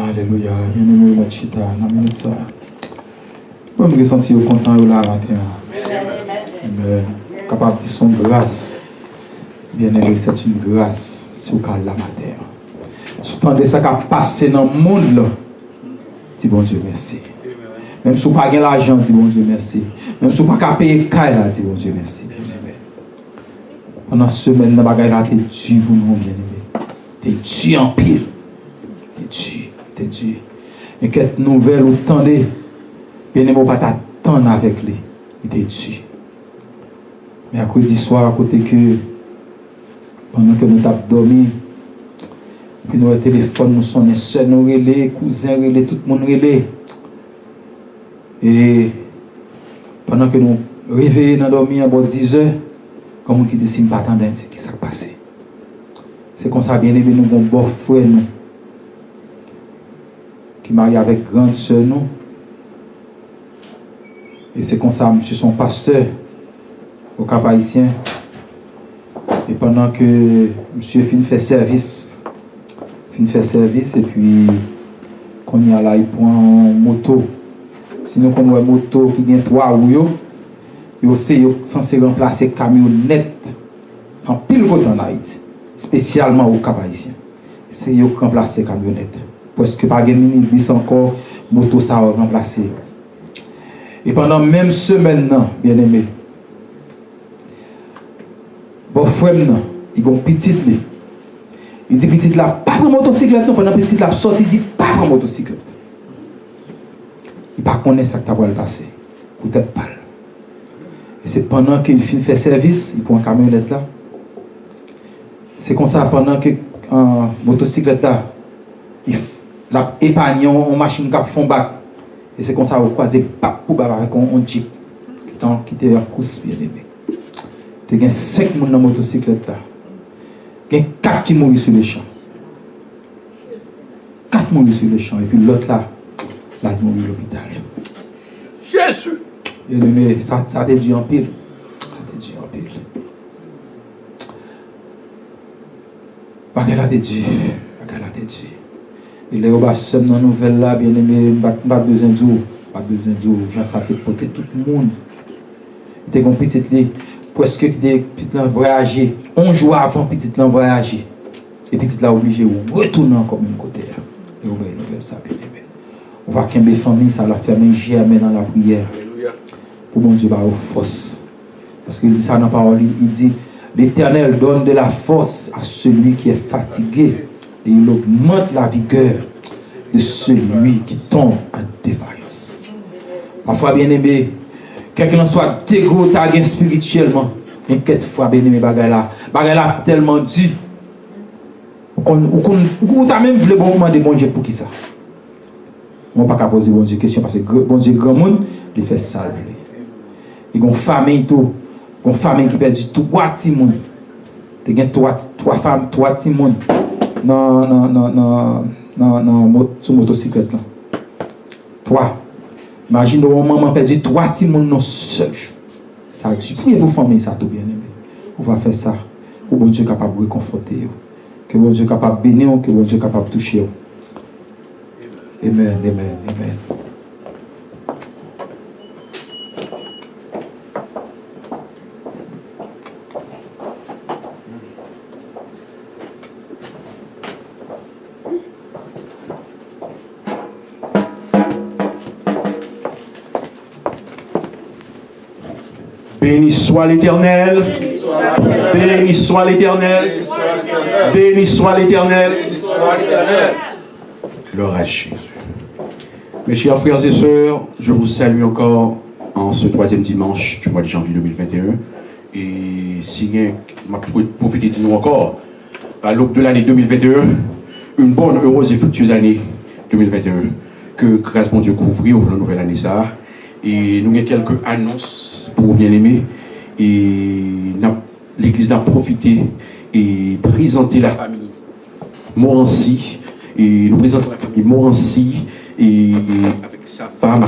Alléluia. Bien-aimé, notre chita, dans la minute ça. Je me sentir content de la matin. Amen. Capable de dire son grâce. Bien-aimé, c'est une grâce sur la matin. Cependant, ça qui a passé dans le monde, là, dis bon Dieu merci. Même si vous n'avez pas l'argent, dis bon Dieu merci. Même si vous n'avez pas payé le caille, dis bon Dieu merci. Bien-aimé. Pendant cette semaine, la bagaille là, t'es dur pour nous, bien-aimé. T'es dur en pile. T'es dur. Et quelle nouvelle vous tendez, bien-aimé, pas t'attendre avec lui. Il t'est dur. Mais à côté d'histoire, à côté que, pendant que nous avons dormi, puis nous avons téléphone, nous sommes soeurs, nous relais, cousins relais, tout le monde relais. Et pendant que nous réveillons dans dormir à bord 10 heures, comme on qui dit si nous ne pas attendre, c'est qui s'est passé. C'est comme ça, bien aimé, nous avons un bon frère, nous, qui marie avec grande sœur, nous. Et c'est comme ça, monsieur son pasteur au Cap Haïtien. Et pendant que monsieur fait service, et puis qu'on y a là, il prend une moto. Sinon, qu'on a une moto qui vient 3 roues, il est censé remplacer camionnette en pile côté en Haïti, spécialement au Cap Haïtien. C'est il remplacer camionnette. Parce que pas de minibus encore, moto ça va remplacer. Et pendant même semaine, bien aimé, bon frère, il a une petite. Il dit petite là, pas pour motocyclette, non, pendant petite là, sorti, il dit pas pour motocyclette. Il ne connaît pas ce que tu vas passer. Peut-être pas. Et c'est pendant qu'il fait service, il prend une camionnette là. C'est comme ça, pendant que motocyclette là, il a épargné une machine qui fait un bac. Et c'est comme ça, vous croisez pas pour avec un jeep qui était en course, bien aimé. Il y a 5 personnes dans la motocyclette là. Il y a 4 qui mourent sur les champs. 4 mourent sur les champs. Et puis l'autre là, il mourut à l'hôpital. Jésus! Bien aimé, ça t'a dû en pile. Ça t'a dû en pile. Pas qu'elle a dû. Et les obasses dans la nouvelle là, bien aimé, pas besoin d'eau. Pas besoin d'eau. J'en savais porter tout le monde. Il était une petite lit. Presque des petites là voyager. 11 jours avant petite là voyager. Et petite là obligé de retourner encore même côté là. Et on va ça bien aimé. On va qu'un famille, ça la fait germer dans la prière. Pour bon Dieu va aux force. Parce qu'il dit ça dans la parole, il dit l'Éternel donne de la force à celui qui est fatigué et il augmente la vigueur de celui qui tombe en défaillance. Parfois bien aimé, quelqu'un soit dégoûté spirituellement. Et quelquefois, bien aimé, bagala tellement dit. Ou t'as même voulu bon moment de bon Dieu pour qui ça? On ne va pas poser bon Dieu question parce que bon Dieu, grand monde, il fait salver. Il y a une famille qui perd 3 petits monde. Il y a 3 femmes, 3 petits monde sur motocyclette là. 3. Imagine un maman perdu 3 petits monde dans seul jour. Ça dit priez pour famille ça tout bien aimé. On va faire ça pour bon Dieu capable de réconforter. Que bon Dieu capable de bénir, que bon Dieu capable de toucher. Amen, amen, amen. Béni soit l'Éternel. Béni soit l'Éternel. Béni soit l'Éternel. Gloire à Jésus. Mes chers frères et sœurs, je vous salue encore en ce 3e dimanche du mois de janvier 2021. Et si ma prophétie dit nous encore, à l'aube de l'année 2021, une bonne, heureuse et fructueuse année 2021. Que grâce mon Dieu couvre la nouvelle année ça. Et nous avons quelques annonces pour bien-aimés. Et l'Église a profité et présenté la famille Morancy. Et nous présentons la famille Morancy et avec sa femme,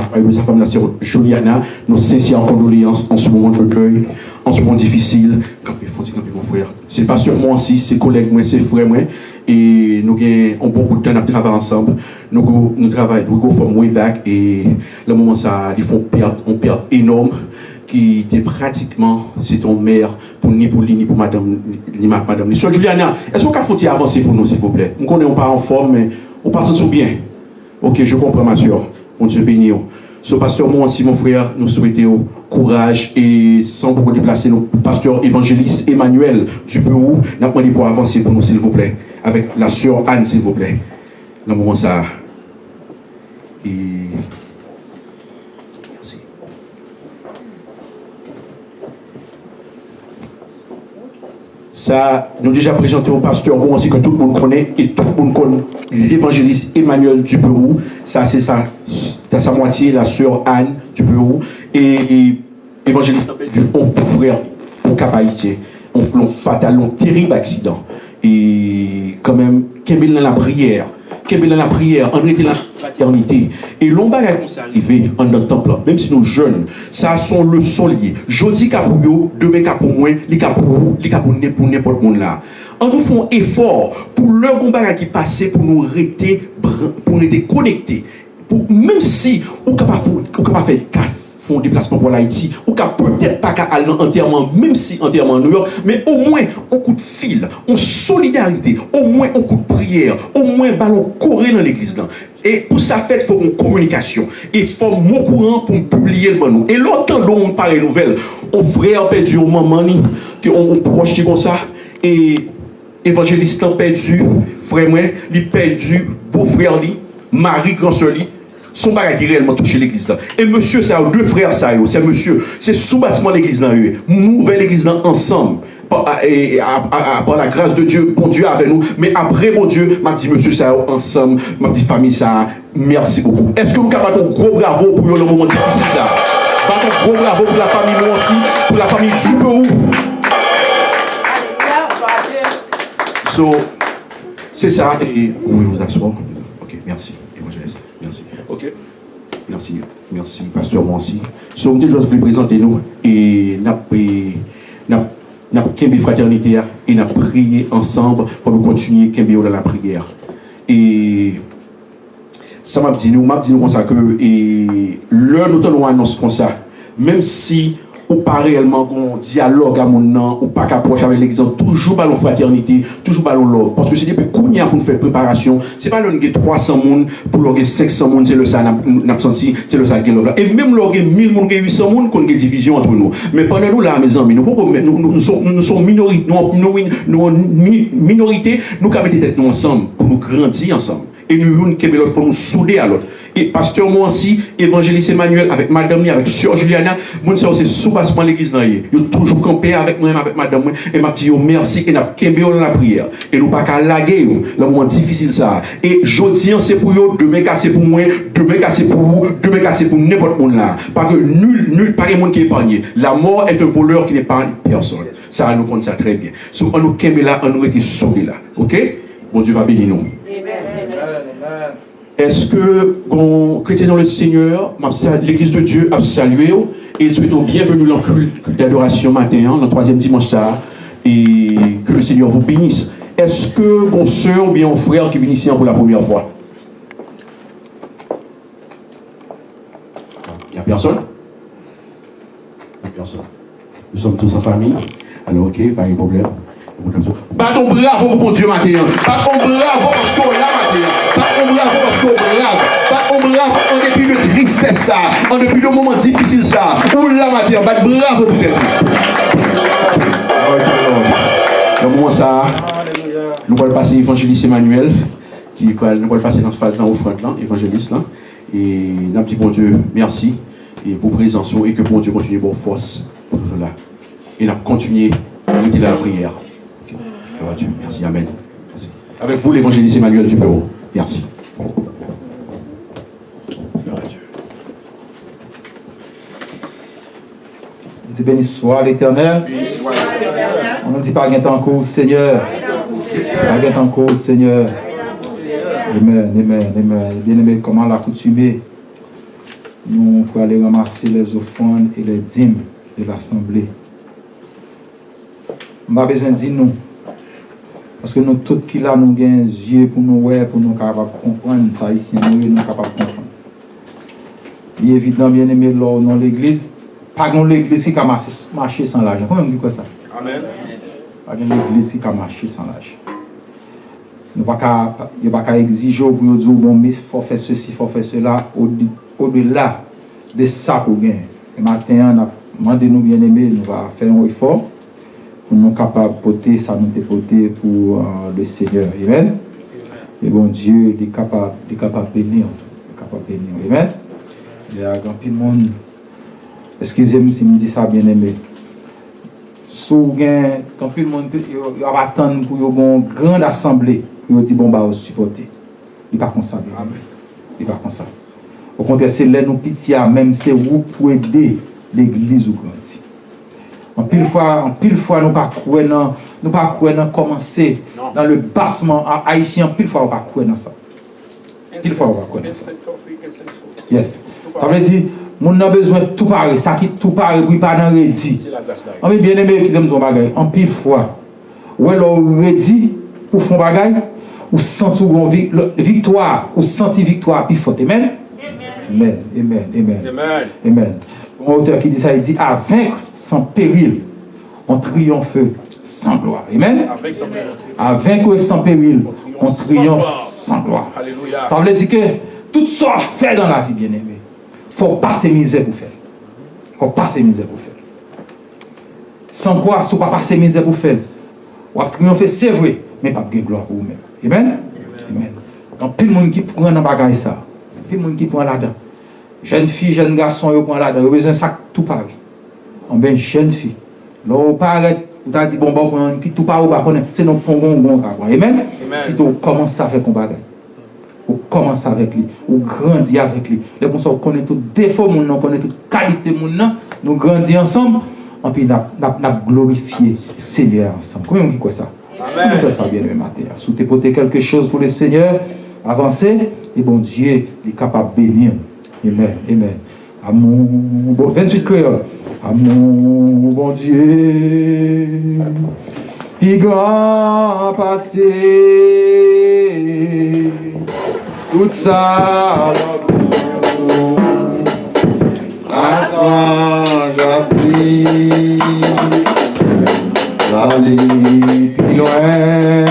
la sœur Juliana, nos sincères condoléances en ce moment de deuil, en ce moment difficile. Campé, mon frère. C'est le pasteur Morancy, ses collègues, moi, ses frères, moi. et nous avons beaucoup de temps à travailler ensemble. Nous travaillons, we go from way back, et le moment ça, ils font une perte énorme qui était pratiquement, c'est ton mère, ni pour lui, ni pour madame, ni madame. Sœur Juliana, est-ce qu'on peut avancer pour nous, s'il vous plaît? Nous connaissons pas en forme, mais on passe sous bien. Ok, je comprends, ma soeur. On Dieu bénit. So, pasteur, moi aussi, mon frère, nous souhaitons courage et sans beaucoup déplacer nos pasteur évangéliste Emmanuel du Pérou, nous avons demandé pour avancer pour nous, s'il vous plaît, avec la sœur Anne, s'il vous plaît. Dans le moment ça. Et merci. Ça, nous déjà présenté au pasteur bon, ainsi que tout le monde connaît, et tout le monde connaît l'évangéliste Emmanuel du Pérou. Ça, c'est sa moitié, la sœur Anne du Pérou. Et évangéliste du frère, au Cap Haïtien. On fait un fatal, un terrible accident. Et quand même, Kembel dans la prière, on était dans la fraternité. Et l'on va arriver en notre temple, même si nous jeunes, ça sont le solier. Jodi capouyo, demain capou moins, les capou pour n'importe monde là. On nous fait un effort pour leur combat qui passait pour nous rester connectés. Même si on ne peut pas faire font déplacement pour l'Haïti, ou qu'à peut-être pas qu'à aller entièrement, même si entièrement New York, mais au moins on coup de fil, on solidarité, au moins on coup de prière, au moins ballon coré dans l'église là. Et pour ça fait, il faut une communication. Il faut mon courant pour publier le banou. Et longtemps dont on parle nouvelle, on frère perdu, on maman qui on proche comme ça, et évangéliste perdu, frère moi, il perdu, beau frère li, Marie grand sœur li. Son bagage qui réellement touché l'église là. Et monsieur, ça a deux frères, ça c'est monsieur, c'est sous bâtiment l'église là. Nous ouvrons l'église là ensemble. Par la grâce de Dieu, bon Dieu avec nous. Mais après, bon Dieu, m'a dit monsieur, ça ensemble, m'a dit famille, ça, merci beaucoup. Est-ce que vous avez un gros bravo pour le moment difficile ça? Un gros bravo pour la famille, moi aussi, pour la famille du Pérou. So, c'est ça, et vous pouvez vous asseoir. Ok, merci. Merci. Ok. Merci, pasteur Monsi. So, je vais vous présenter nous et n'a qu'une fraternité et n'a prié ensemble pour nous continuer dans la prière. Et ça m'a dit nous comme ça que et l'heure nous donnons annonce comme ça, même si ou pas réellement un dialogue à mon nom, ou pas qu'approche avec l'église, toujours par la fraternité, toujours par l'ordre. Parce que c'est depuis qu'on y a pour faire préparation, c'est pas l'on 300 personnes pour l'on 500 personnes, c'est le ça n'a senti, c'est le ça qui est là. Et même l'on 1000 personnes, 800 personnes, qu'on a des divisions entre nous. Mais pendant nous là, mes amis, nous sommes minorité, nous avons été tête ensemble pour nous grandir ensemble. Et nous, il faut nous souder à l'autre. Et pasteur moi aussi, évangéliste Emmanuel, avec madame, avec sœur Juliana, moi c'est sous-bassement l'église. Ils ont toujours campé avec moi, avec madame, et m'a dit merci, et n'a kembe dans la prière. Et nous pas qu'à laguer, le moment difficile ça. Et jeudi, c'est pour eux, demain c'est pour moi, demain c'est pour vous, demain c'est pour n'importe monde là. Parce que nul, pas un monde qui est épargné. La mort est un voleur qui n'épargne personne. Ça, nous compte ça très bien. So, on nous kembe là, on nous était soudés là. Ok? Bon Dieu va bénir nous. Est-ce que, chrétien dans le Seigneur, l'église de Dieu a salué et il souhaite bienvenue dans le culte d'adoration matin, le troisième dimanche ça, et que le Seigneur vous bénisse. Est-ce que mon soeur ou bien mon frère qui vient ici pour la première fois? Il n'y a personne? Il n'y a personne. Nous sommes tous en famille. Alors ok, pas de problème. Battons bravo pour mon Dieu matin. Battons bravo parce qu'on l'a matin. Battons bravo parce qu'on bravo. Battons bravo en dépit de tristesse ça. En dépit de moments difficiles ça. On l'a matin. Battons bravo pour cette. Dans le moment ça, nous allons passer évangéliste Emmanuel. Nous allons passer dans cette phase là, offrande là, évangéliste là. Et nous avons dit bon Dieu, merci. Et pour présence et que bon Dieu continue bonne force pour tout cela. Et nous allons continuer à la prière. Dieu. Merci, amen. Merci. Avec vous, l'évangéliste Emmanuel du Pérou. Merci. Dieu béni soit l'Éternel. On ne dit pas gain en cause, Seigneur. Pas gain en cause, Seigneur. Amen, amen. Bien-aimé, comment l'accoutumé, nous pour aller ramasser les offrandes et les dîmes de l'Assemblée. On n'a pas besoin de dire nous. Parce que nous tous qui là, nous avons des yeux pour nous voir, pour nous capables de comprendre ça ici, nous capables de comprendre. Il est évident, bien aimé, là, dans l'église, pas dans l'église qui a marché sans l'argent. Comment on dit quoi ça? Amen. Pas dans l'église qui a marché sans l'argent. Il n'y a pas qu'à exiger pour dire, bon, mais il faut faire ceci, il faut faire cela, au-delà de ça qu'on gagne. Le matin, on a demandé nous bien aimés, nous allons faire un effort pour nous capables de porter ça, nous porter pour le Seigneur. Amen. Et bon Dieu, il est capable de bénir. Amen. Il y a grand pile monde. Excusez-moi si je me dis ça bien aimé. Sous quand pile monde il va attendre pour une grande assemblée pour dire bon bah supporter. Il pas comme ça. Amen. Il pas comme ça. Au contraire, c'est là nous pitié même c'est vous pour aider l'église ou grandir. En pile fois nous pas croire dans commencer dans le bassement haïtien, pile fois on pas croire dans ça. Pile fois on pas croire dans ça. Yes. Ça veut dire mon a besoin de tout pareil, ça qui tout pareil pour pas dans ready. C'est la grâce là. On est bien aimé qui donne son bagage. En pile fois ou alors ready pour font bagage ou sentir victoire, ou sentir victoire puis faute. Amen. Amen. Amen. Amen. Amen. Amen. Un auteur qui dit ça, il dit à vaincre sans péril, on triomphe sans gloire. Amen. À vaincre sans péril, on triomphe sans gloire. Alléluia. Ça veut dire que tout ça fait dans la vie, bien aimé. Il faut passer misère pour faire. Il faut passer misère pour faire. Sans quoi, si on ne pas passer misère pour faire, on va triompher, c'est vrai, mais pas de gloire pour vous-même. Amen. Amen. Quand tout le monde qui prend dans bagage ça, tout le monde qui prend là-dedans. Jeune fille, jeune garçon, ils prennent là-dedans, ils ont besoin de sac tout pareil. On bien jeune fille. Là, on paraît, on t'a dit bon, puis tout pareil, c'est nos bon. Amen. Puis on commence à faire un bagage. On commence avec lui, on grandit avec lui. Les gens on connaît tout défaut, on connaît toute qualité, nous grandissons ensemble, et puis on a glorifié le Seigneur ensemble. Comment on dit quoi ça? On fait ça bien le matin. Si tu porter quelque chose pour le Seigneur, avancez, et bon Dieu est capable de bénir. Amen. Amen. Amour, bon, 28 créoles. Amour, bon Dieu, qui grand passé, tout ça, attends, j'appris, d'aller plus loin,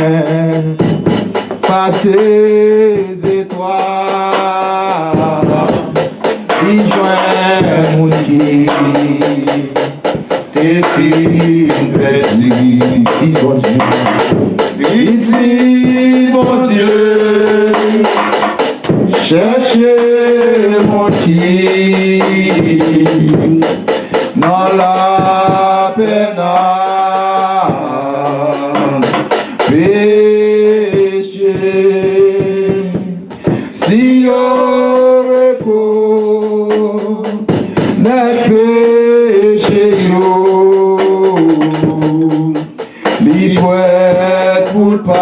passer les étoiles, y joindre mon qui, tes filles, petit bon Dieu, cherchez mon qui, dans la peine, péché, si on reconnaît péché, li poète pour le pas,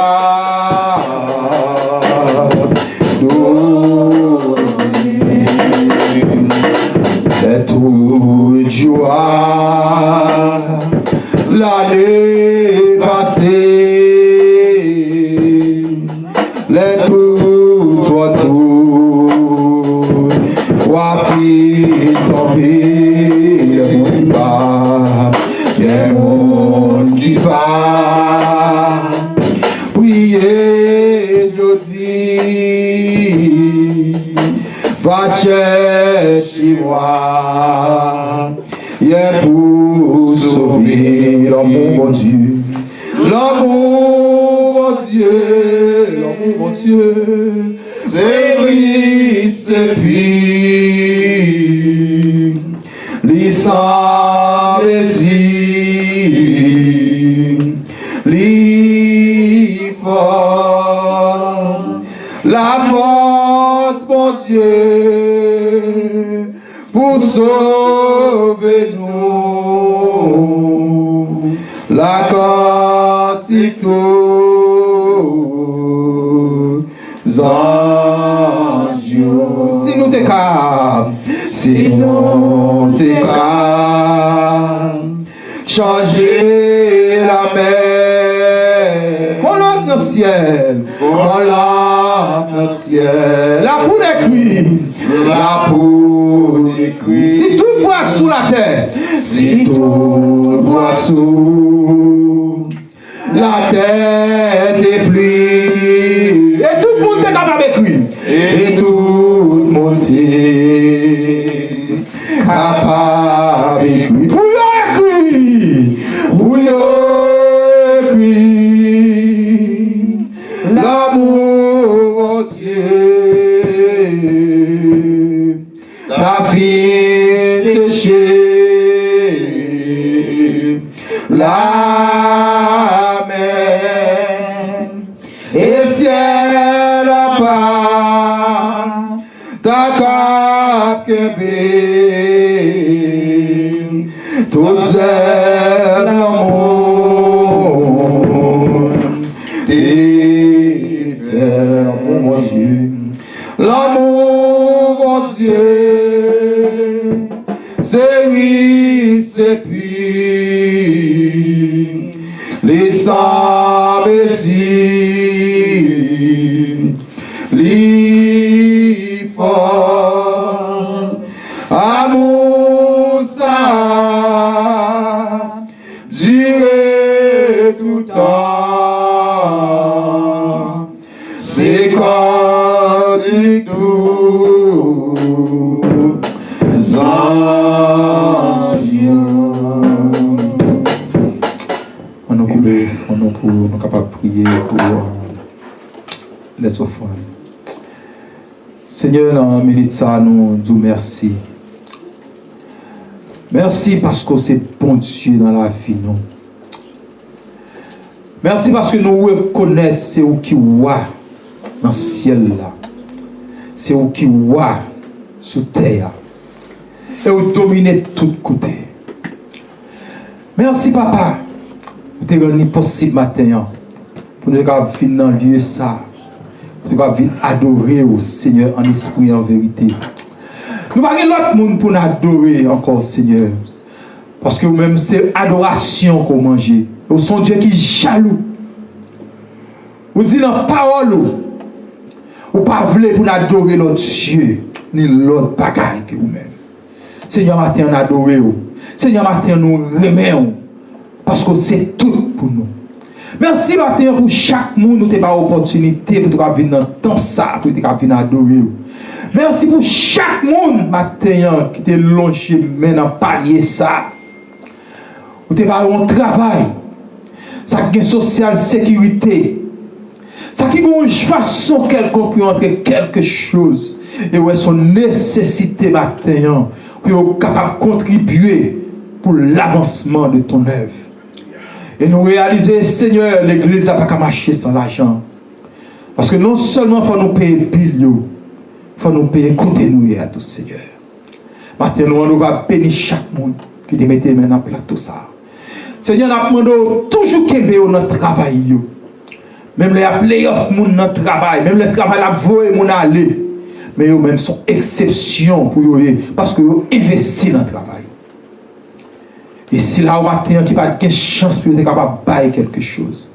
c'est tout joie, l'année passée, les tout, toi tout, wafi tomber, le monde pas, le monde qui va, prier, je dis, va chercher moi, y'a pour sauver l'amour mon Dieu, l'amour mon Dieu, l'amour mon Dieu, c'est lui, c'est puis, lui sans désir, lui fort, la force mon Dieu, pour sauver nous, la quantité anges, si nous t'es calme, si nous t'es calme, changer la mer, qu'on ciel. Voilà dans le ciel. La poule est cuite. La poule est cuite. Si tout boit sous la terre. Si tout boit sous la terre est pluie. Et tout le monde est capable de cuire. Et tout le monde est capable de cuire. Bouillon cuit, l'amour Dieu, ta vie séchée, la mer et le ciel à part, ta cape toutes celles l'amour t'es fait, mon Dieu. L'amour, mon Dieu, c'est oui, c'est puis les sans messie, les forts, amour ça. J'irai tout temps, c'est quand tu tout on nous capable de prier pour les offrandes. Seigneur, dans la minute ça, nous disons merci. Merci parce que c'est bon Dieu dans la vie, nous. Merci parce que nous reconnaissons c'est où qui voit dans le ciel là. C'est où qui voit sur terre. Et où dominer tout côté. Merci papa. Pour te rendre possible matin. Pour nous venir dans le lieu ça. Pour nous venir adorer au Seigneur en esprit et en vérité. Nous n'avons pas l'autre monde pour nous adorer encore, Seigneur. Parce que vous-même, c'est adoration qu'on mange. Vous sont Dieu qui est jaloux. Vous dites dans la parole, vous ne pas voulez pour nous adorer l'autre Dieu, ni l'autre bagaille que vous-même. Seigneur, matin, nous adorons. Seigneur, matin, nous remercions. Parce que c'est tout pour nous. Merci, matin, pour chaque monde, nous avons l'opportunité pour venir dans le temps ça, pour venir adorer. Merci pour chaque monde matin qui te longe mais dans panier ça. Vous te parlez un travail. Ça qui est social sécurité. Ça qui est une façon quelconque pour entrer quelque chose. Et où est son nécessité matin pour être capable de contribuer pour l'avancement de ton œuvre. Et nous réaliser, Seigneur, l'église n'a pas qu'à marcher sans l'argent. Parce que non seulement il faut nous payer pile, il faut nous payer côté nous à tout Seigneur. Maintenant, nous va bénir chaque monde qui te mette maintenant en plateau ça. Seigneur, nous demandons toujours qu'il y ait notre travail. Même les playoffs, notre travail, même le travail à voyer, mon aller. Mais eux même sont exception pour eux parce que vous investissez dans le travail. Et si là au matin qui n'a pas de chance pour être capable de bailler quelque chose.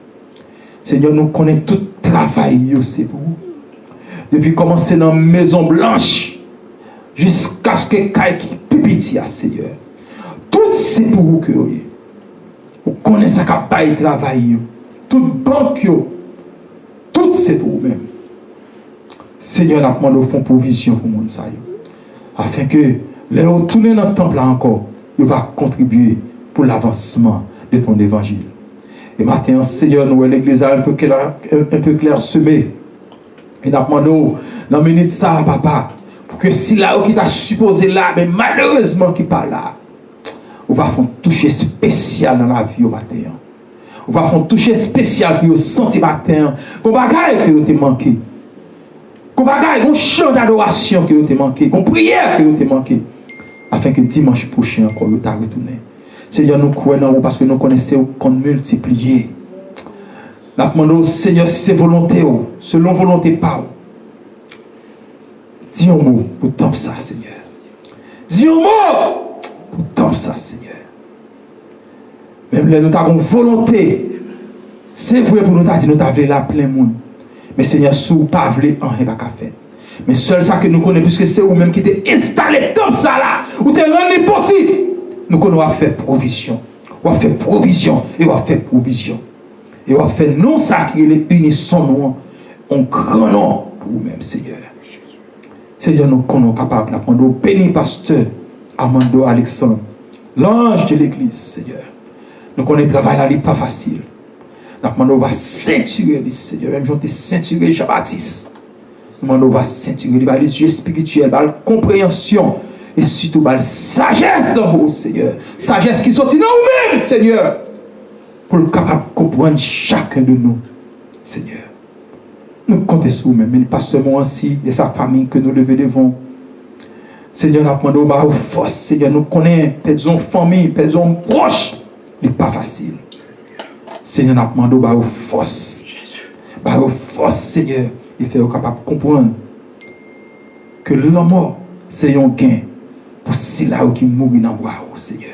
Seigneur, nous connaissons tout travail, c'est pour vous. Depuis commencer dans la Maison Blanche jusqu'à ce que quelqu'un pipiti à Seigneur. Tout c'est pour vous que vous avez. Vous connaissez ça qu'a bailler travail. Toute banque, tout c'est pour vous-même. Seigneur, nous demandons au fond provision pour le monde afin que les retourner dans le temple là encore, il va contribuer pour l'avancement de ton évangile. Et maintenant, Seigneur, nous l'église a un peu clairsemée. Et nous demandons dans la minute ça, papa, pour que si là qui t'a supposé là, mais malheureusement qui pas là, on va faire un toucher spécial dans la vie au matin. On va faire un toucher spécial pour sentir matin qu'on bagaille que vous manqué. Qu'on bagaille, qu'on chant d'adoration que vous manqué, qu'on prière que vous manqué. Afin que dimanche prochain encore vous t'a retourné. Seigneur, nous croyons en vous parce que nous connaissons qu'on multiplier. Nous demandons, Seigneur, si c'est volonté, selon volonté pas. Dis un mot pour tant ça, Seigneur. Dis un mot pour tant ça, Seigneur. Même là, nous avons volonté C'est vrai pour nous, nous t'avons là plein monde. Mais Seigneur, si vous ne pas voulez, on n'est pas qu'à faire. Mais seul ça que nous connaissons, puisque c'est vous-même qui t'es installé comme ça là, ou t'es rendu possible, nous connaissons faire provision. On va faire provision, et on va faire provision. Et on va faire non ça qui est unisson nous, en grand nom pour vous-même, Seigneur. Seigneur, nous sommes capables d'apprendre au béni pasteur Armando Alexandre, l'ange de l'église, Seigneur. Nous connaissons le travail là, il n'est pas facile. Nous va ceinturer, Seigneur. Même j'en ai ceinturé Jean-Baptiste. Nous va ceinturer les yeux spirituels, la compréhension et surtout la sagesse dans vous, Seigneur. Sagesse qui sortit dans nous-mêmes, Seigneur. Pour le capable de comprendre chacun de nous, Seigneur. Nous comptons sur vous-même, mais pas seulement ainsi et sa famille que nous levons devant. Seigneur, nous demandons force, Seigneur. Nous connaissons, perdons famille, perdons proches. Ce n'est pas facile. Seigneur, nous demandons force. Force, Seigneur. Et faire capable de comprendre que l'homme, c'est un gain pour ceux qui mourent dans le bois, Seigneur.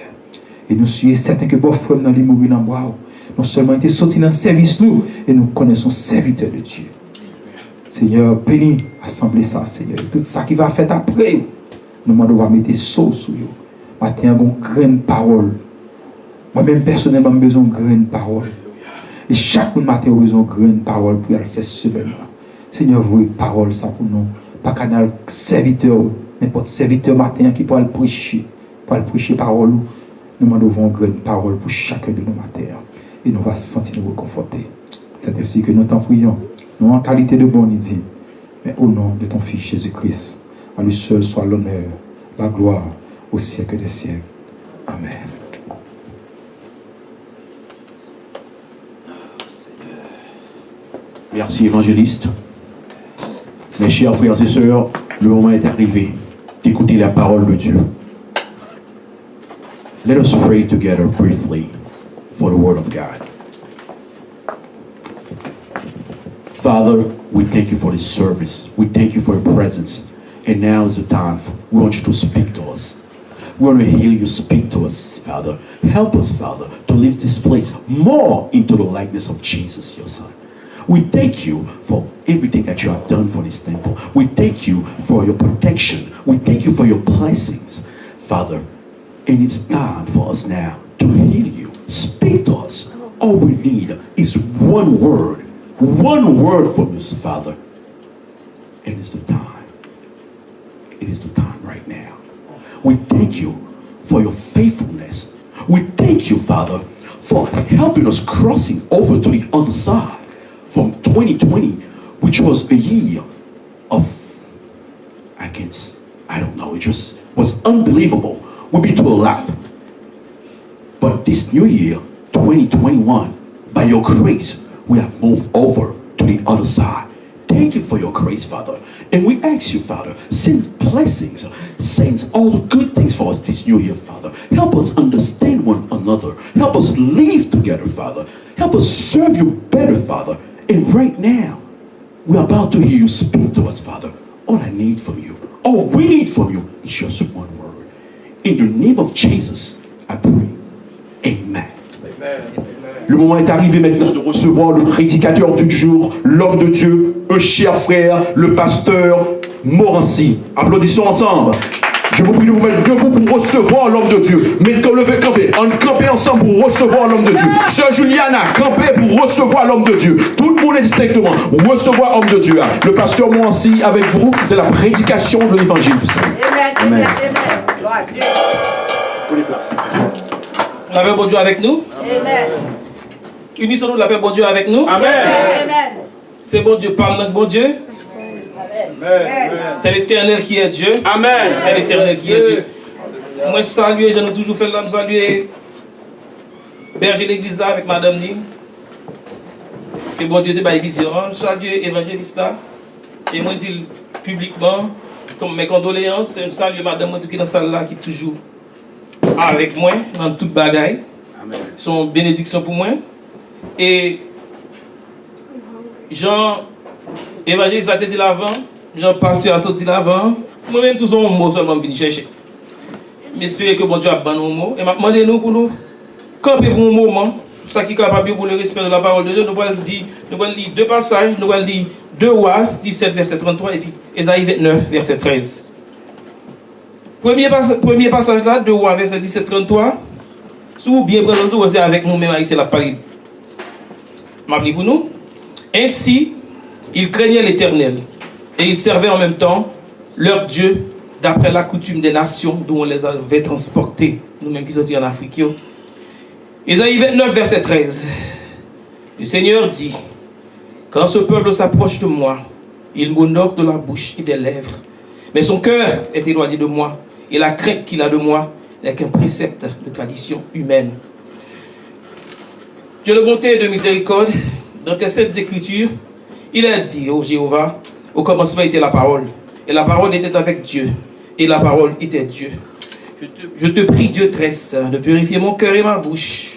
Et nous sommes certains que vos frères dans les mourir dans le bois. Nous seulement été sortis dans le service, nous, et nous connaissons serviteurs de Dieu. Seigneur, bénis, assemblez ça, Seigneur. Et tout ça qui va faire après, nous devons mettre sauce sur vous. Maintenant, une grande parole. Moi-même, personnellement, j'ai besoin de grande parole. Et chaque matin, j'ai besoin de grande parole pour faire cette semaine. Seigneur, vous parole ça pour nous. Pas canal serviteur, n'importe serviteur matin qui pourra le prêcher parole. Nous devons une grande parole pour chacun de nos matins. Et nous va sentir nous reconforter. C'est ainsi que nous t'en prions. Non en qualité de bon dit, mais au nom de ton Fils Jésus-Christ. À lui seul soit l'honneur, la gloire au siècle des siècles. Amen. Merci évangéliste. Mes chers frères et sœurs, le moment est arrivé d'écouter la parole de Dieu. Let us pray together briefly for the word of God. Father, we thank you for this service. We thank you for your presence. And now is the time. We want you to speak to us. We want to hear you speak to us, Father. Help us, Father, to live this place more into the likeness of Jesus, your Son. We thank you for everything that you have done for this temple. We thank you for your protection. We thank you for your blessings, Father. And it's time for us now to hear you. Speak to us. All we need is one word from you, Father. And it's the time. It is the time right now. We thank you for your faithfulness. We thank you, Father, for helping us crossing over to the other side from 2020, which was a year of, I don't know, it just was unbelievable. We've been through a lot. But this new year, 2021, by your grace, we have moved over to the other side. Thank you for your grace, Father. And we ask you, Father, send blessings, send all the good things for us this new year, Father. Help us understand one another. Help us live together, Father. Help us serve you better, Father. And right now, we're about to hear you speak to us, Father. All I need from you, all we need from you is just one word. In the name of Jesus, I pray. Amen. Le moment est arrivé maintenant de recevoir le prédicateur du jour, l'homme de Dieu, un cher frère, le pasteur Morancy. Applaudissons ensemble. Je vous prie de vous mettre debout pour recevoir l'homme de Dieu. Campez ensemble pour recevoir l'homme de Dieu. Sœur Juliana, campez pour recevoir l'homme de Dieu. Tout le monde est distinctement recevoir l'homme de Dieu. Le pasteur Morancy avec vous de la prédication de l'évangile. Amen. La paix bon Dieu avec nous. Amen. Unissons-nous la paix bon Dieu avec nous. Amen. C'est bon Dieu, parle notre bon Dieu. C'est l'Éternel qui est Dieu. Amen. C'est l'Éternel qui est Dieu. Moi, saluer, j'en ai toujours fait l'homme saluer. Berger l'église là avec Madame Nim. Que bon Dieu te baille vision. Saluer évangéliste là. Et moi, dis publiquement, comme mes condoléances, je salue Madame qui est dans la salle là, qui est toujours avec moi dans toute bagaille. Son bénédiction pour moi. Et Jean, évangéliste a dit l'avant, Jean, pasteur a sorti l'avant. Moi-même, tous un mot seulement venu chercher. J'espère que bon Dieu a bon mot. Et m'a demandé nous pour nous camper pour un moment ça qui est capable pour le respect de la parole de Dieu, nous allons lire deux passages, nous allons lire 2 Rois 17, verset 33 et puis Ésaïe 29, verset 13. Premier passage là, 2 Rois, verset 17, 33. Si vous bien prenez c'est avec nous-mêmes, c'est la parole. M'appelez pour nous. Ainsi, ils craignaient l'Éternel et ils servaient en même temps leur Dieu d'après la coutume des nations d'où on les avait transportés, nous-mêmes qui sommes en Afrique. Ésaïe 29, verset 13. Le Seigneur dit: quand ce peuple s'approche de moi, il m'honore de la bouche et des lèvres, mais son cœur est éloigné de moi, et la crainte qu'il a de moi n'est qu'un précepte de tradition humaine. Dieu de bonté et de miséricorde, dans tes saintes écritures, il a dit, ô Jéhovah, au commencement était la parole, et la parole était avec Dieu, et la parole était Dieu. Je te prie, Dieu très saint, de purifier mon cœur et ma bouche,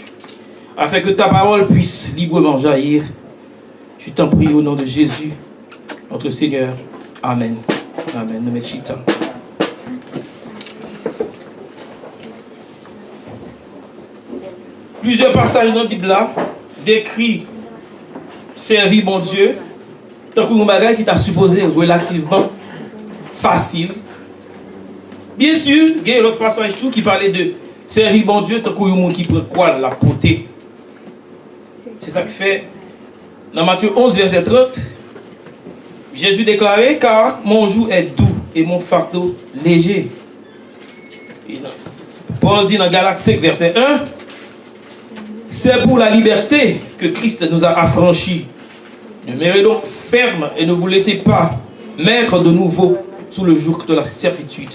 afin que ta parole puisse librement jaillir. Je t'en prie au nom de Jésus, notre Seigneur. Amen. Amen. Plusieurs passages dans la Bible là décrit servir bon Dieu, tant que nous bagage qui t'a supposé relativement facile. Bien sûr, il y a l'autre passage tout qui parlait de servir bon Dieu, tant que le monde qui prend quoi la portée. C'est ça qui fait dans Matthieu 11, verset 30, Jésus déclarait: car mon joug est doux et mon fardeau léger. Et Paul dit dans Galates 5, verset 1, c'est pour la liberté que Christ nous a affranchis. Demeurez donc ferme et ne vous laissez pas mettre de nouveau sous le joug de la servitude.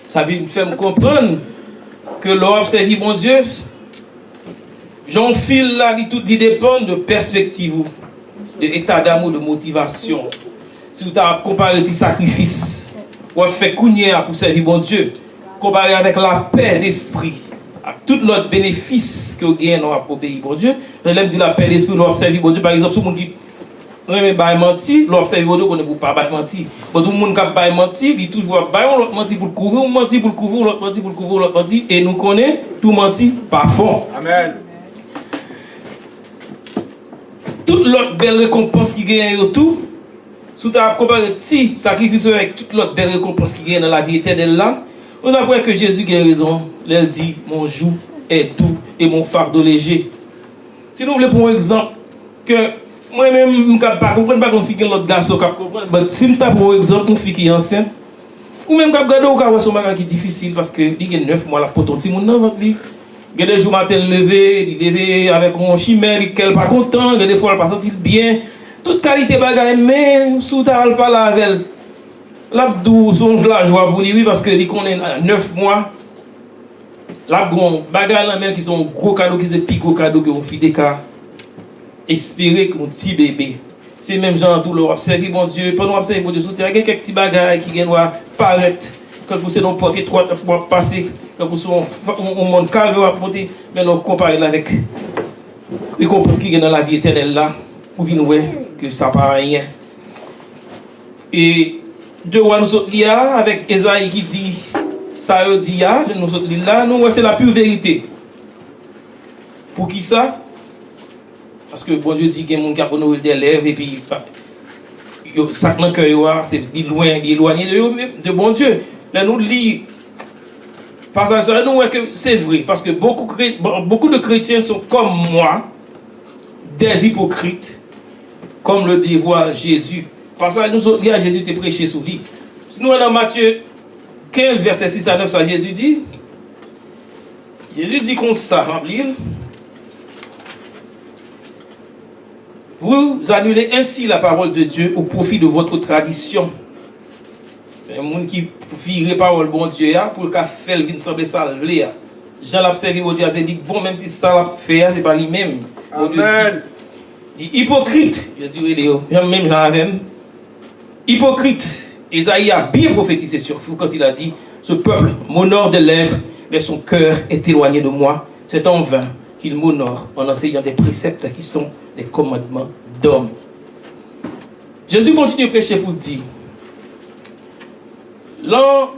Ça veut me faire comprendre que l'homme servir mon Dieu, j'enfile là, tout dépend de perspective, de état d'amour, de motivation. Si vous avez comparé des sacrifices, ou fait couigner pour servir mon Dieu, comparé avec la paix d'esprit, à tout l'autre bénéfice que vous gagnez pour obéir bon Dieu, je l'aime dire la paix d'esprit, l'on servir bon Dieu, par exemple, si vous qui remet pas mentir, l'on servir bon Dieu, qu'on ne peut pas mentir. Tout le monde qui pas mentir, il toujours l'autre mentir pour le couvrir, mentir pour le couvrir, l'autre mentir pour le couvrir, l'autre mentir, et nous connaissons tout mentir par fond. Amen. Toute l'autre belle récompense qui gagne autour, sous ta comparé petit sacrifice avec toute l'autre belle récompense qui gagne dans la vie éternelle là, on apprend que Jésus a raison. Il dit: mon joug est doux et mon fardeau léger. Si nous voulons pour exemple que moi-même, je ne peux pas comprendre si l'autre garçon peut comprendre, mais si je pour exemple une fille qui est enceinte, ou même quand je regarde son bagage qui est difficile parce que il y a 9 mois là pour ton petit monde dans votre vie. Il y a des jours matin levé avec un chimère, qu'elle n'est pas content, il y a des fois elle ne pas sentir bien. Toute qualité bagaille, mais sous ta pas la avec l'abdou songe la joie pour lui, parce que il connaît 9 mois. L'abdou bagaille là même qui sont gros cadeaux, qui sont plus gros cadeaux que on fait des cas. Espérer que mon petit bébé. C'est même genre tout le observer mon Dieu, pendant observer mon Dieu sous terre, il y a quelques petits bagailles qui viennent paraître. Quand vous êtes dans le porte étroit pour passer, quand vous êtes au monde calme, vous apporter, mais nous comparons avec les récompenses qui sont dans la vie éternelle là, vous venez voir que ça ne paraît rien. Et 2 Rois nous sommes là avec Ésaïe qui dit, ça dit là, nous sommes là, nous c'est la pure vérité. Pour qui ça? Parce que bon Dieu dit qu'il y a des gens qui ont des lèvres et puis ça dans le cœur, c'est éloigné de bon Dieu. Là, nous lisons, parce que nous voyons que c'est vrai, parce que beaucoup de chrétiens sont comme moi, des hypocrites, comme le dévoile Jésus. Parce que nous autres, Jésus était prêché sous lui. Si nous dans Matthieu 15, verset 6 à 9, ça Jésus dit comme ça, remplir. Vous annulez ainsi la parole de Dieu au profit de votre tradition. Il y a des gens qui virent la parole de bon Dieu pour qu'elle fasse le vin semble salvé. Jean l'a observé, bon Dieu a dit, bon, même si ça l'a fait, ce n'est pas lui-même. Amen. Dit hypocrite, Jésus est là, même Jean même. Hypocrite, Isaïe a bien prophétisé sur vous quand il a dit, ce peuple m'honore des lèvres, mais son cœur est éloigné de moi. C'est en vain qu'il m'honore en enseignant des préceptes qui sont des commandements d'hommes. Jésus continue à prêcher pour dire, dans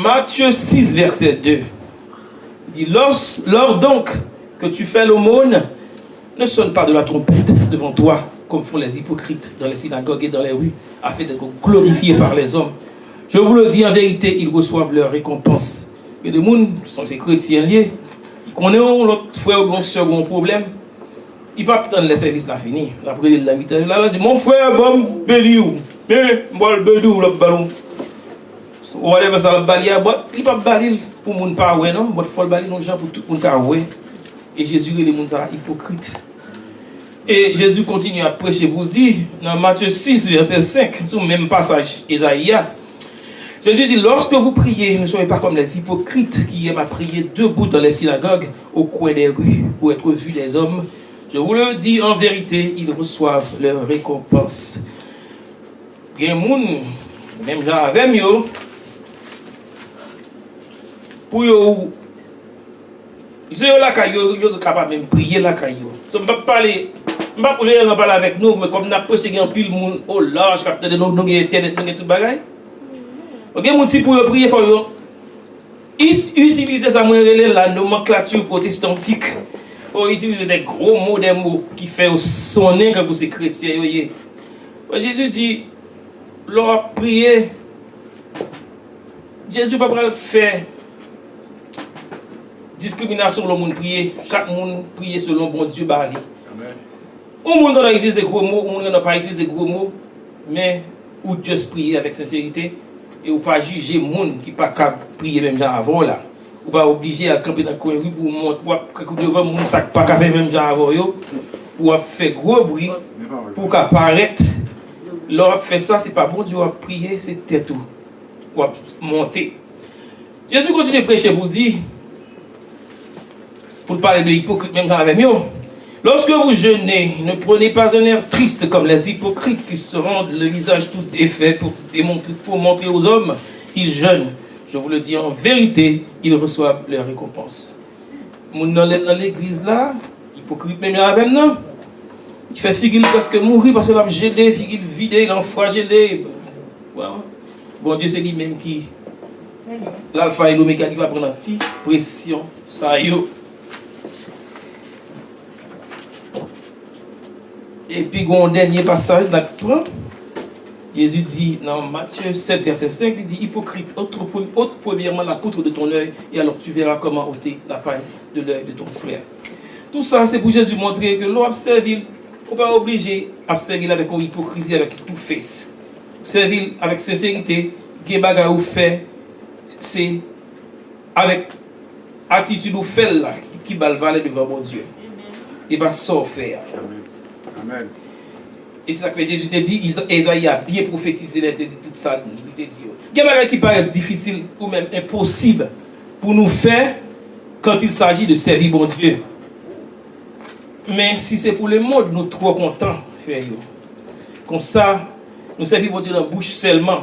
Matthieu 6, verset 2, il dit, lors donc que tu fais l'aumône, ne sonne pas de la trompette devant toi, comme font les hypocrites dans les synagogues et dans les rues, afin d'être glorifiés par les hommes. Je vous le dis en vérité, ils reçoivent leur récompense. Et les gens sont ces chrétiens liés. Ils connaissent l'autre frère ou soeur ou un problème. Ils ne peuvent pas attendre le service là fini. Après, il a dit, mon frère, bon, béliou. Mais, bon, béliou, le ballon. Ou whatever ça, le balier, il ne peut pas balier pour les gens pas ouais, non? Il faut balier nos gens pour tout le monde pas ouais. Et Jésus, les gens sont hypocrites. Et Jésus continue à prêcher pour dire, dans Matthieu 6, verset 5, sur le même passage, Isaïe. Jésus dit, lorsque vous priez, ne soyez pas comme les hypocrites qui aiment à prier debout dans les synagogues, au coin des rues, pour être vus des hommes. Je vous le dis en vérité, ils reçoivent leur récompense. Il y a des gens, même gens avec eux, pour eux, ils sont là, ils sont capables de prier là. Je ne peux pas parler avec nous, mais comme nous avons prêché un pile monde au large, capteur de nous, nous avons internet, nous avons tout le bagage. Ok, mon si pour prier, il faut utiliser ça, la nomenclature protestantique. Il faut utiliser des gros mots, des mots qui font sonner quand vous êtes chrétien. Jésus dit, leur prier, Jésus ne peut pas faire discrimination sur le monde prier. Chaque monde prier selon bon Dieu. Amen. Au monde qui utilise des gros mots, au monde qui n'a pas utilisé des gros mots, mais ou juste prier avec sincérité. Et ou pas juger les gens qui ne sont pas capables de prier même genre avant là. Ou pas obligé à camper dans le coin pour montrer devant les gens qui ne sont pas capables de faire même genre avant pour faire gros bruit, pour apparaître. Leur fait ça, c'est pas bon Dieu à prier, c'est tout. Ou à monter. Jésus continue à prêcher pour dire, pour parler de hypocrite même genre avec nous. Lorsque vous jeûnez, ne prenez pas un air triste comme les hypocrites qui se rendent le visage tout défait pour montrer aux hommes qu'ils jeûnent. Je vous le dis en vérité, ils reçoivent leur récompense. Dans l'église là, hypocrite même avec nous, il fait figure parce que mourir parce qu'il a gelé, figure vidé, il a flagellé. Bon Dieu, c'est lui-même qui, l'alpha et l'oméga, qui va prendre la petite pression. Ça y est. Et puis, un dernier passage, Jésus dit dans Matthieu 7, verset 5, il dit, hypocrite, ôte premièrement la poutre de ton œil, et alors tu verras comment ôter la paille de l'œil de ton frère. Tout ça, c'est pour Jésus montrer que l'on observe, on n'est pas obligé d'observer avec une hypocrisie, avec tout face. Servir avec sincérité, qui bagaille ou fait, c'est avec attitude ou fait là, qui va le valer devant mon Dieu. Et pas sans faire. Amen. Et c'est ça que Jésus t'a dit, Isaïe a bien prophétisé, il t'a dit tout ça. Il t'a dit, il y a des choses qui paraissent difficiles ou même impossibles pour nous faire quand il s'agit de servir mon Dieu. Mais si c'est pour le monde, nous sommes trop contents de faire. Comme ça, nous servons mon Dieu dans la bouche seulement.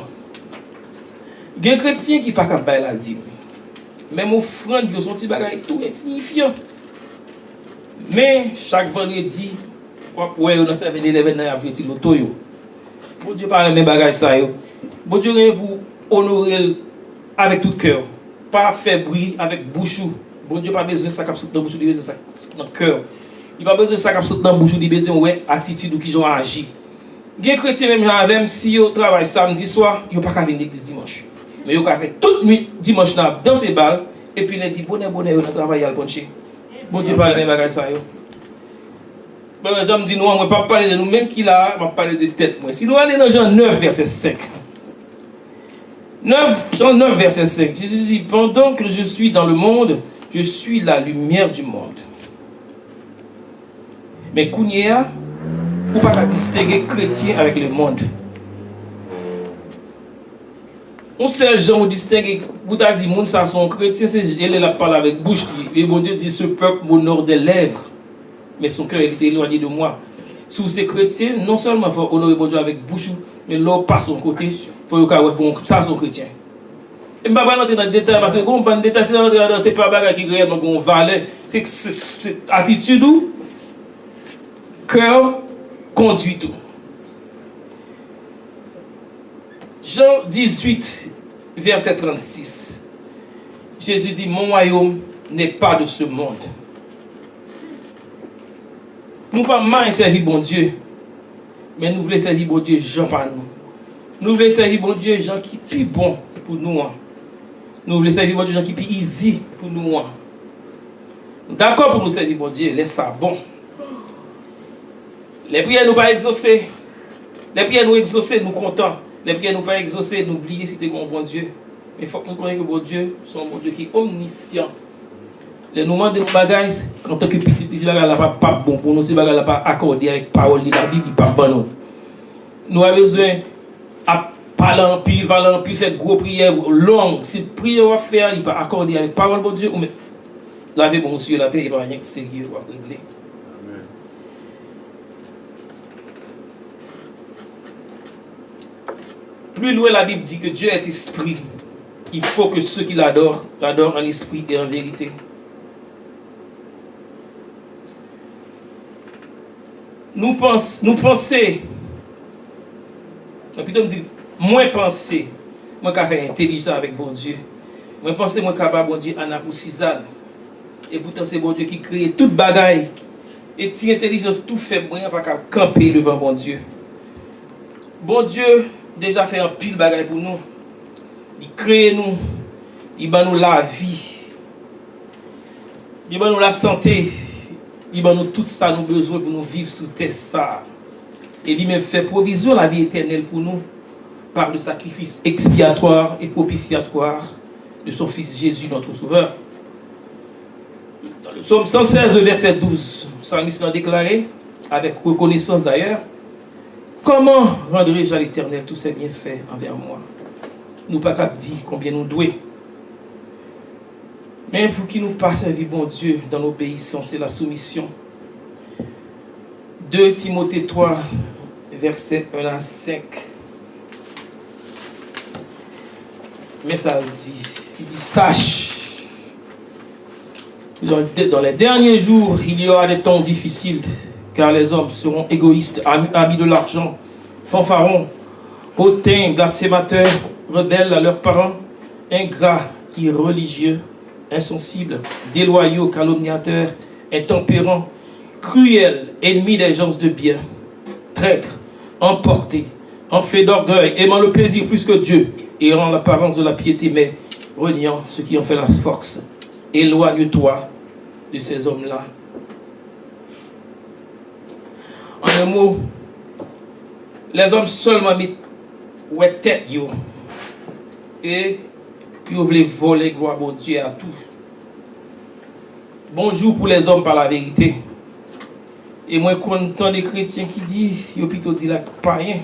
Il y a des chrétiens qui ne sont pas capables de la dire. Même offrande, ils sont des bagages tout insignifiants. Mais chaque vendredi, ouais, on a servi des événements à jouer le l'auto. Bon Dieu, pas même bagage ça. Bon Dieu, pour honorer avec tout cœur. Pas faire bruit avec bouchou. Bon Dieu, pas besoin de ça capsule dans bouchou, il besoin de ça dans cœur. Il pas besoin de ça capsule dans bouchou, il besoin ouais attitude ou qui ont agi. Les chrétiens même si ils travaillent samedi soir, ils n'ont pas qu'à venir l'église dimanche. Mais ils ont qu'à faire toute nuit dimanche dans ces balles et puis lundi bonheur on travaille à le poncher. Bon Dieu, pas même bagage ça. Je me dis, nous, on ne va pas parler de nous, même qu'il a, on va parler de tête. Si nous allons dans Jean 9, verset 5. Jean 9, verset 5. Jésus dit, pendant que je suis dans le monde, je suis la lumière du monde. Mais Kounia, on ne peut pas distinguer chrétien avec le monde. On sait, Jean, on distingue, vous avez dit, monde, ça sont chrétiens, elle la parle avec bouche. Et bon Dieu dit, ce peuple m'honore des lèvres. Mais son cœur était éloigné de moi. Sous ces chrétiens, non seulement il faut honorer bon Dieu avec bouche, mais l'autre par son côté, il faut que ça sont chrétiens. Et je ne vais pas entrer dans le détail parce que quand on va dans le détail, c'est pas bagarre qui réellement on valait. C'est attitude ou cœur conduit tout. Jean 18, verset 36. Jésus dit, mon royaume n'est pas de ce monde. Nous ne pas mal servir bon Dieu. Mais nous voulons servir bon Dieu, Jean par nous. Nous voulons servir bon Dieu, Jean qui est plus bon pour nous. Nous voulons servir bon Dieu, Jean qui est plus easy pour nous. D'accord pour nous servir bon Dieu, laisse ça bon. Les prières nous pas exaucées. Les prières nous exaucées, nous contents. Les prières nous pas exaucées, nous oublions si c'était un bon Dieu. Mais il faut que nous connaissions que bon Dieu, c'est un bon Dieu qui est omniscient. Les nous demandons des bagages, en tant que petit, ces bagages là pas bon pour nous, ces bagages là pas accordés avec parole de la Bible, pas bon. Nous avons besoin à parler en pile, faire gros prières longues. Si prière à faire, il pas accordé avec parole de Dieu, ou mais laver bon sur la terre, il n'y a rien de sérieux à régler. Plus loin, la Bible dit que Dieu est esprit. Il faut que ceux qui l'adorent, l'adorent en esprit et en vérité. Nous pensons, plutôt me dit, moins penser, moi qui faire intelligent avec bon Dieu. Moi penser, moi capable bon Dieu en a pour 6 ans. Et pourtant c'est bon Dieu qui crée toute bagaille. Et si intelligence tout fait, moi pas capable camper devant bon Dieu. Bon Dieu déjà fait un pile bagaille pour nous. Il crée nous, il bat nous la vie, il bat nous la santé, il bat nous tout ça nous besoin pour nous vivre sous terre ça. Et il même fait provision la vie éternelle pour nous par le sacrifice expiatoire et propitiatoire de son Fils Jésus, notre Sauveur. Dans le psaume 116, verset 12, le psalmiste a déclaré, avec reconnaissance d'ailleurs, comment rendrai-je à l'Éternel tous ses bienfaits envers moi? Nous pas qu'à dire combien nous devons. Mais pour qu'il nous passe à vivre bon Dieu dans l'obéissance et la soumission. 2 Timothée 3, versets 1 à 5. Mais ça dit, il dit, sache, dans les derniers jours, il y aura des temps difficiles, car les hommes seront égoïstes, amis de l'argent, fanfarons, hautains, blasphémateurs, rebelles à leurs parents, ingrats, irreligieux, insensibles, déloyaux, calomniateurs, intempérants, cruels, ennemis des gens de bien, traîtres, emportés, enflés d'orgueil, aimant le plaisir plus que Dieu, ayant l'apparence de la piété, mais reniant ceux qui ont fait la force. Éloigne-toi de ces hommes-là. En un mot, les hommes seulement mettent ouais tête yo et ils veulent voler gloire à Dieu à tout. Bonjour pour les hommes par la vérité. Et moi content des chrétiens qui disent, ils plutôt dit la païen,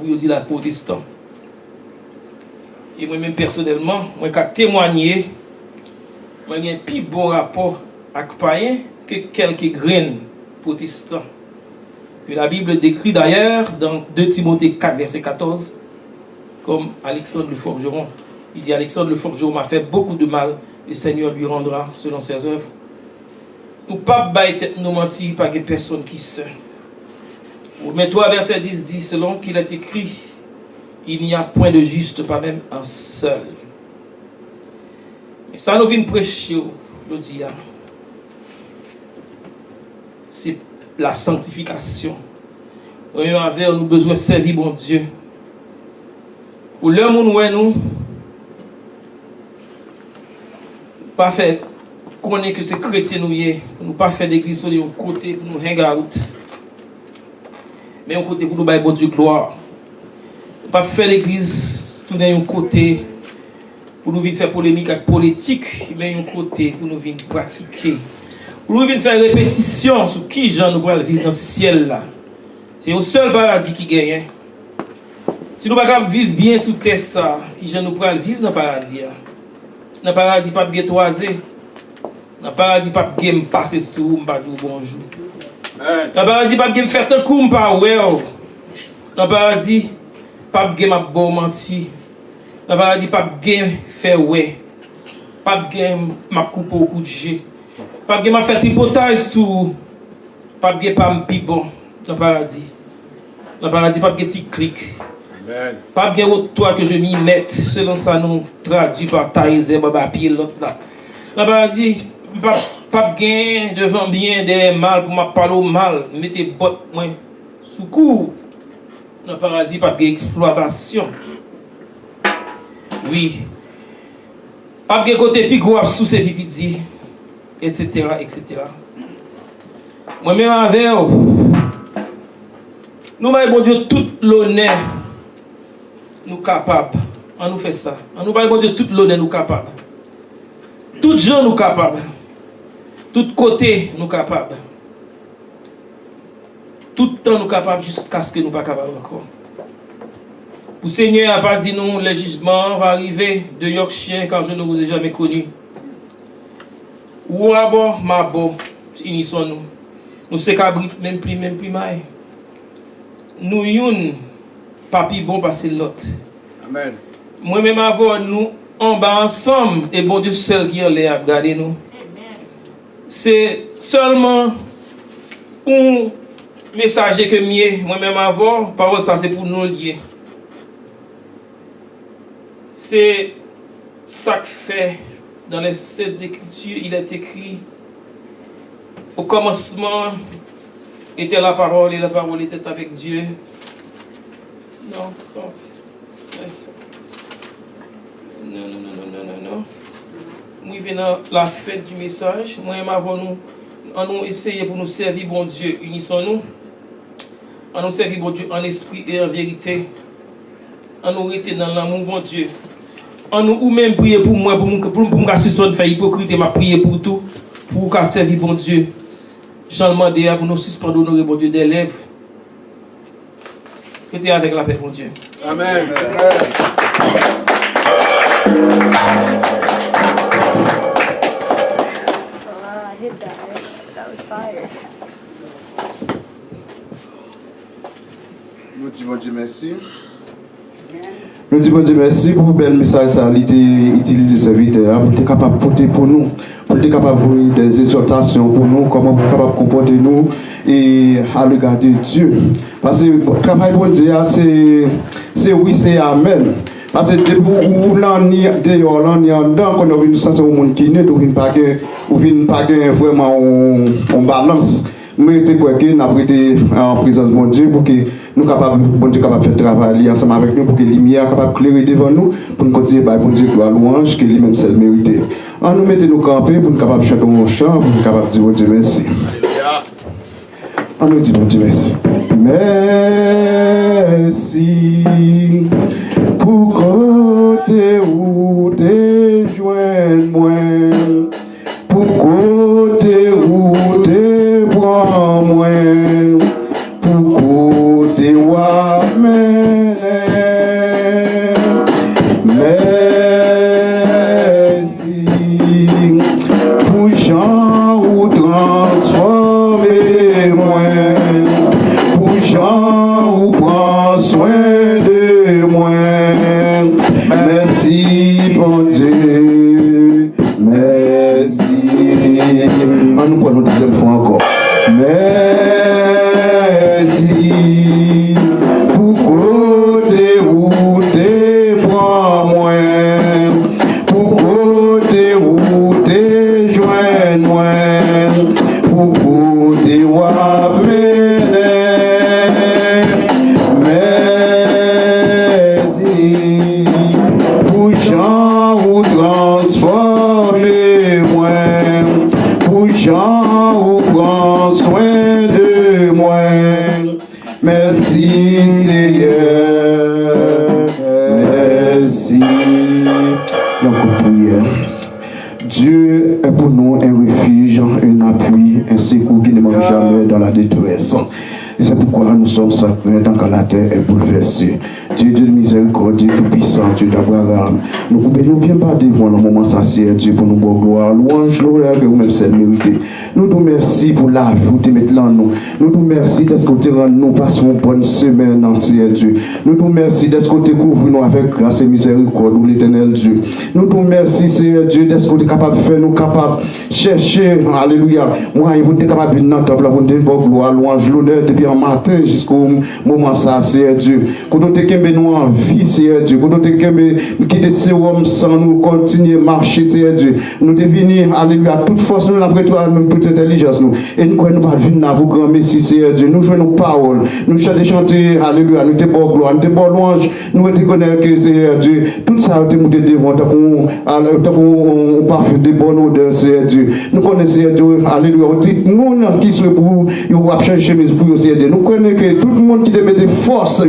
ils dit la protestant. Et moi-même personnellement, moi qui témoigner, moi j'ai un plus bon rapport avec païen que quelques graines protestants. Que la Bible décrit d'ailleurs dans 2 Timothée 4, verset 14, comme Alexandre le forgeron. Il dit, Alexandre le forgeron m'a fait beaucoup de mal, le Seigneur lui rendra selon ses œuvres. Nous ne pas nous mentir par des personnes qui se. Mais 3 verset 10 dit, selon qu'il est écrit, il n'y a point de juste, pas même un seul. Et ça nous vient prêcher, je dis, c'est la sanctification. Nous avons besoin de servir bon Dieu. Pour le monde où nous, pas faire connaître que c'est chrétien nous y nous pas faire d'église sur le côté pour nous hang out. Mais un côté pour nous bailler bon Dieu gloire. Pas faire l'église tout d'un côté pour nous venir faire polémique avec politique, mais un côté pour nous venir pratiquer. Pour nous venir faire répétition sur qui Jean nous pourra vivre dans le ciel là. C'est au seul paradis qui gagne. Si nous ne pouvons pas vivre bien sous terre ça, qui Jean nous pourra vivre dans le paradis. Dans le paradis pas bien toisé. Dans le paradis pas bien passer sous pas dire bonjour. Dans le paradis pas bien faire tant coup pas ouais. Dans le paradis pas bien m'a bon menti. Dans le paradis pas bien faire ouais. Pas bien m'a couper au coup de jet. Pas bien m'a fait tripotage tout. Pas bien pas me bon dans le paradis. Dans le paradis pas bien petit clic. Pas bien toi que je m'y mette, selon ça nous traduit par Taïsé, Baba Pied, l'autre là. Dans le paradis, Pas gain devant bien des mal pour ma parler au mal, mettez botte moi sous coup. Dans le paradis, pas d'exploitation. Oui. Pas de côté puis gros sous ses pipiti, etc., etc. Moi-même avec nous, bon Dieu, tout l'honneur, nous capables. On nous fait ça. On nous bon Dieu, tout l'honneur, nous capables. Tout gens, nous capables. Tout côté, nous capables. Tout temps, nous capables jusqu'à ce que nous ne soyons pas capables encore. Pour Seigneur n'a pas dit nous, le jugement va arriver de Yorkshire car je ne vous ai jamais connu. Ou à bord, ma bord, unissons-nous. Nous sommes cabrit, même plus mal. Nous youn, papi bon passer l'autre. Amen. Moi-même avant, nous en bas ensemble, et bon Dieu seul qui en l'air à regarder nous. C'est seulement un messager que moi-même avant, parole ça c'est pour nous lier. C'est ça que fait dans les 7 Écritures, il est écrit au commencement était la parole et la parole était avec Dieu. Non, non. Moi, venant la fête du message, moi et ma nous essayé pour nous servir bon Dieu, unissons-nous. On nous servir bon Dieu en esprit et en vérité. On nous rester dans l'amour bon Dieu. On nous ou même prier pour moi, pour me suspendre faire hypocrite, m'a prier pour tout, pour qu'à servir bon Dieu. J'en demande pour nous suspendre honorer bon Dieu des lèvres. Restez avec la paix bon Dieu. Amen. Nous disons Dieu merci. Nous disons Dieu merci pour le bel message ça a été utilisé serviteur pour être capable de porter pour nous, pour être capable de voir des exhortations pour nous, comment être capable de comporter nous et à regarder Dieu. Parce que le travail pour Dieu c'est oui, c'est amen. Parce que depuis où l'on ni dehors, l'on ni en dedans, quand on vient ça c'est au monde qui n'est, on vient pas vraiment en balance. Mais je crois que nous avons été en présence de mon Dieu pour que nous capables, bon Dieu capable de faire travail ensemble avec nous pour que la lumière capable de clairer devant nous pour nous continuer à bon Dieu gloire louange que lui-même seul mérité. En nous mettons nous camper pour nous capables de chanter un chant pour nous capables de dire bon Dieu merci. On nous dit bon Dieu merci. Merci pour côté où t'es joint moi. Pour côté où t'es prends moi. Pour côté où merci. Pour Jean ou transformer moi. Pour Jean ou prend soin de moi. Merci bon Dieu. Merci. Nous prenons deuxième fois encore. Merci. Pour côté où t'es prends moi. Pour côté où t'es joint moi. Pour côté où merci. Pour Jean ou transformer moi. Pour Jean ou prend soin de moi. Merci Seigneur. Merci. Donc prière. Dieu est pour nous un refuge, un appui, un secours qui ne manque jamais dans la détresse. Et c'est pourquoi nous sommes sans crainte quand la terre est bouleversée. Dieu de miséricorde, Dieu tout-puissant, Dieu d'Abraham. Nous pouvons bien pas devant le moment sincère, Dieu, pour nous bonne gloire, louange, l'honneur que vous-même c'est mérité. Nous te remercions pour la vie, vous te mettez là nous. Nous te remercions de ce que tu rends nous passons une bonne semaine, ancien Dieu. Nous te remercions de ce que tu couvres nous avec grâce et miséricorde, l'éternel Dieu. Nous te remercions, Seigneur Dieu, de ce que tu es capable de faire, nous capables de chercher, alléluia. Moi, vous êtes capable de venir dans le temple, vous êtes bonne gloire, louange, l'honneur, depuis en matin jusqu'au moment ça, Seigneur Dieu. Quand nous te kembe nous en vie, Seigneur Dieu. Quand nous te kembe quitter ce homme sans nous continuer à marcher, Seigneur Dieu. Nous devenir, alléluia, toute force, nous après toi, nous, toute intelligence, nous. Et nous croyons nous pas venir à vous grand merci, Seigneur Dieu. Nous jouons nos paroles. Nous chanter, alléluia, nous te bon gloire, nous te bon louange. Nous te connaissons que, Seigneur Dieu. Tout ça, nous te devons, tant qu'on parfait de bonne odeur, Seigneur Dieu. Nous connaissons, Seigneur Dieu, alléluia. Tout le monde qui soit pour, il va changer chemise pour, Seigneur Dieu. Nous connaissons que tout le monde qui te met des forces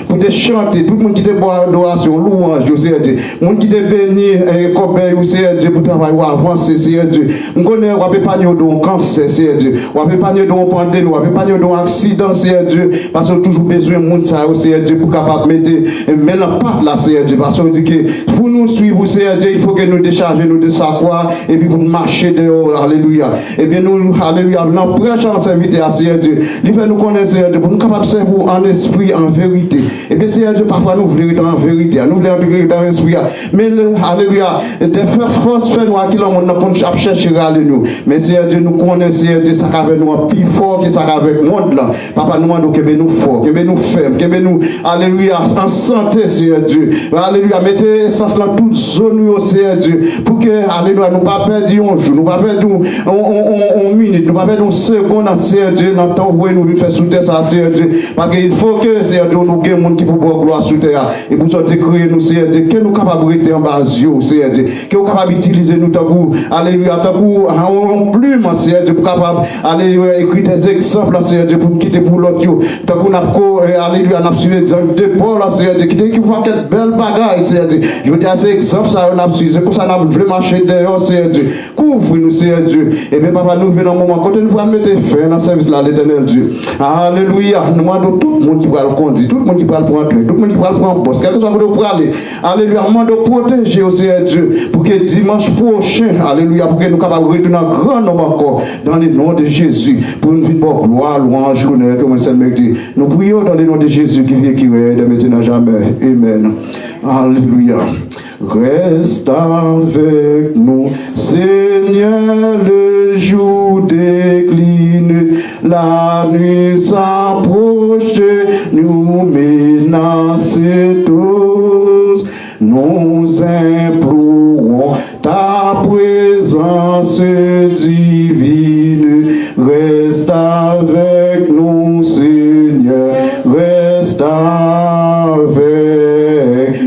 pour te chanter, tout le monde qui te boit adoration, louange, Seigneur Dieu. Le monde qui te bénit, copain, Seigneur Dieu, pour travailler, avancer, Seigneur Dieu. Nous connaissons, on ne peut pas nous donner un cancer, Seigneur Dieu. On ne peut pas nous donner un pandémie, on ne peut pas nous donner un accident, Seigneur Dieu. Parce qu'on a toujours besoin de monde, Seigneur Dieu, pour capable mettre la patte là, Seigneur Dieu. Parce qu'on dit que pour nous suivre, Seigneur Dieu, il faut que nous déchargions nous de sa croix et puis pour marcher dehors, alléluia. Et bien nous, alléluia, nous prêchons invité à Seigneur Dieu. Il fait nous connaître, Seigneur Dieu, pour nous capables de servir en esprit, en vérité. Et bien, Seigneur Dieu, parfois nous voulons être en vérité, nous voulons être dans l'esprit. Mais, alléluia, des forces fait nous à qui l'on a cherché à nous. Mais, Seigneur Dieu, nous connaissons, Seigneur Dieu, ça avec nous plus fort que ça avec le monde là. Papa, nous demandons que nous forts, que nous fermes, que nous, alléluia, en santé, Seigneur Dieu. Alléluia, mettez essence dans toute zone, Seigneur Dieu, pour que, alléluia, nous ne pas perdre un jour, nous ne pas perdre une minute, nous ne pas perdre une seconde, Seigneur Dieu, dans le temps où nous venons faire sous terre, ça, Seigneur Dieu. Parce qu'il faut que, Seigneur Dieu, nous ayons des gens qui pour voir gloire sous terre. Et pour sortir créer nous, Seigneur Dieu, que nous capables de rester en bas, Seigneur Dieu, que nous capables d'utiliser nous, tant que, alléluia, tant que, en plume, Seigneur Dieu, pour capable, alléluia, écrire des exemples, Seigneur Dieu, pour nous quitter pour l'autre, tant qu'on a, alléluia, on a suivi l'exemple de Paul, Seigneur Dieu, qui voit quelle belle bagaille, Seigneur Dieu. Je veux dire, ces exemples, ça, on a suivi, c'est pour ça qu'on a voulu marcher dehors, Seigneur Dieu. Couvre-nous, Seigneur Dieu. Et bien, papa, nous venons un moment, quand nous allons mettre fin dans le service là, l'éternel Dieu. Alléluia. Nous demandons tout le monde qui va le conduire, tout le monde qui va le prendre, tout le monde qui va le prendre en poste, quel que soit le pour aller. Alléluia. Nous demandons de protéger au Seigneur Dieu, pour que dimanche prochain, alléluia, pour que nous capables de retourner en grand nombre encore, dans le nom de Jésus, pour une vie de gloire, louange, honneur, comme ça me dit. Nous prions dans le nom de Jésus qui vient, qui règne, de maintenant jamais. Amen. Alléluia. Reste avec nous, Seigneur, le jour décline, la nuit s'approche, nous menace tous. Nous implorons ta présence divine. Reste avec nous, Seigneur, reste avec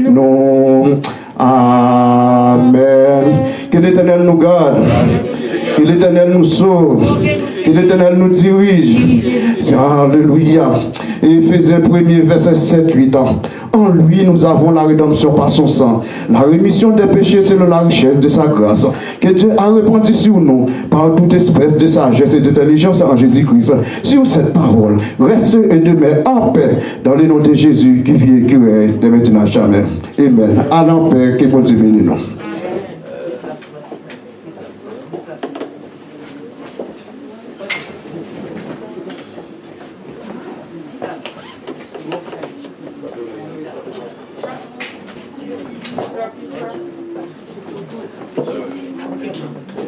nous. Amen. Que l'Éternel nous garde, que l'Éternel nous sauve, que l'Éternel nous dirige. Alléluia. Éphésiens 1er, verset 7-8 ans. En lui, nous avons la rédemption par son sang, la rémission des péchés selon la richesse de sa grâce, que Dieu a répandu sur nous par toute espèce de sagesse et d'intelligence en Jésus-Christ. Sur cette parole, reste et demeure en paix dans le nom de Jésus qui vit et qui règne de maintenant à jamais. Amen. Allez en paix, que bon Dieu bénisse nous. Thank you.